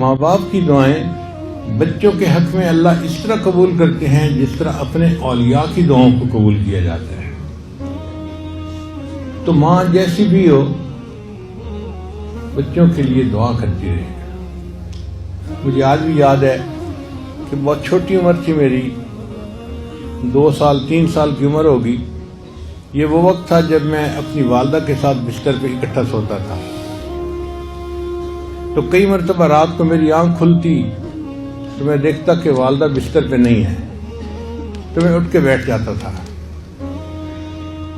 ماں باپ کی دعائیں بچوں کے حق میں اللہ اس طرح قبول کرتے ہیں جس طرح اپنے اولیاء کی دعاؤں کو قبول کیا جاتا ہے۔ تو ماں جیسی بھی ہو بچوں کے لیے دعا کرتی رہے۔ مجھے آج بھی یاد ہے کہ بہت چھوٹی عمر تھی میری، 2 سال 3 سال کی عمر ہوگی۔ یہ وہ وقت تھا جب میں اپنی والدہ کے ساتھ بستر پہ اکٹھا سوتا تھا۔ تو کئی مرتبہ رات کو میری آنکھ کھلتی تو میں دیکھتا کہ والدہ بستر پہ نہیں ہے، تو میں اٹھ کے بیٹھ جاتا تھا۔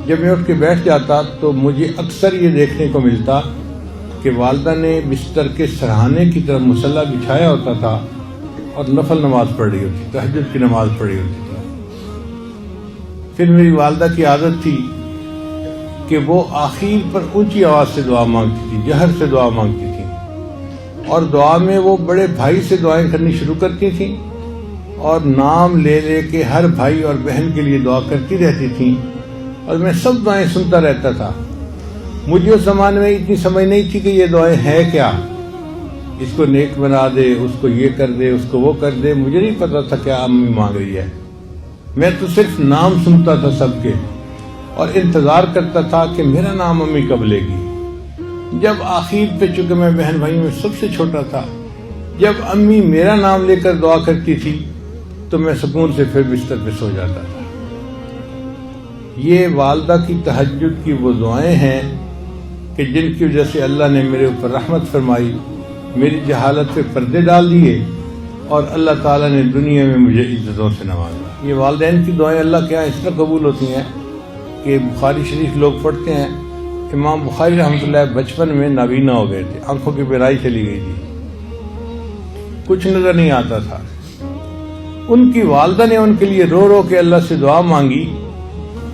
جب میں اٹھ کے بیٹھ جاتا تو مجھے اکثر یہ دیکھنے کو ملتا کہ والدہ نے بستر کے سرہانے کی طرف مصلی بچھایا ہوتا تھا اور نفل نماز پڑھ رہی ہوتی، تہجد کی نماز پڑھ رہی ہوتی تھی۔ پھر میری والدہ کی عادت تھی کہ وہ آخر پر اونچی آواز سے دعا مانگتی تھی، جہر سے دعا مانگتی تھی، اور دعا میں وہ بڑے بھائی سے دعائیں کرنی شروع کرتی تھیں اور نام لے لے کے ہر بھائی اور بہن کے لیے دعا کرتی رہتی تھیں، اور میں سب دعائیں سنتا رہتا تھا۔ مجھے اس زمانے میں اتنی سمجھ نہیں تھی کہ یہ دعائیں ہے کیا، اس کو نیک بنا دے، اس کو یہ کر دے، اس کو وہ کر دے، مجھے نہیں پتا تھا کیا امی مانگ رہی ہے۔ میں تو صرف نام سنتا تھا سب کے اور انتظار کرتا تھا کہ میرا نام امی کب لے گی۔ جب آخر پہ چونکہ میں بہن بھائیوں میں سب سے چھوٹا تھا، جب امی میرا نام لے کر دعا کرتی تھی تو میں سکون سے پھر بستر پہ سو جاتا تھا۔ یہ والدہ کی تہجد کی وہ دعائیں ہیں کہ جن کی وجہ سے اللہ نے میرے اوپر رحمت فرمائی، میری جہالت پہ پردے ڈال دیے، اور اللہ تعالیٰ نے دنیا میں مجھے عزتوں سے نوازا۔ یہ والدین کی دعائیں اللہ کے یہاں اس طرح قبول ہوتی ہیں کہ بخاری شریف لوگ پڑھتے ہیں، امام بخاری رحمۃ اللہ بچپن میں نابینا ہو گئے تھے، آنکھوں کی بینائی چلی گئی تھی، کچھ نظر نہیں آتا تھا۔ ان کی والدہ نے ان کے لیے رو رو کے اللہ سے دعا مانگی،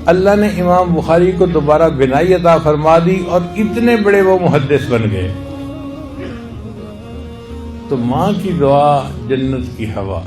اللہ نے امام بخاری کو دوبارہ بینائی عطا فرما دی اور اتنے بڑے وہ محدث بن گئے۔ تو ماں کی دعا جنت کی ہوا۔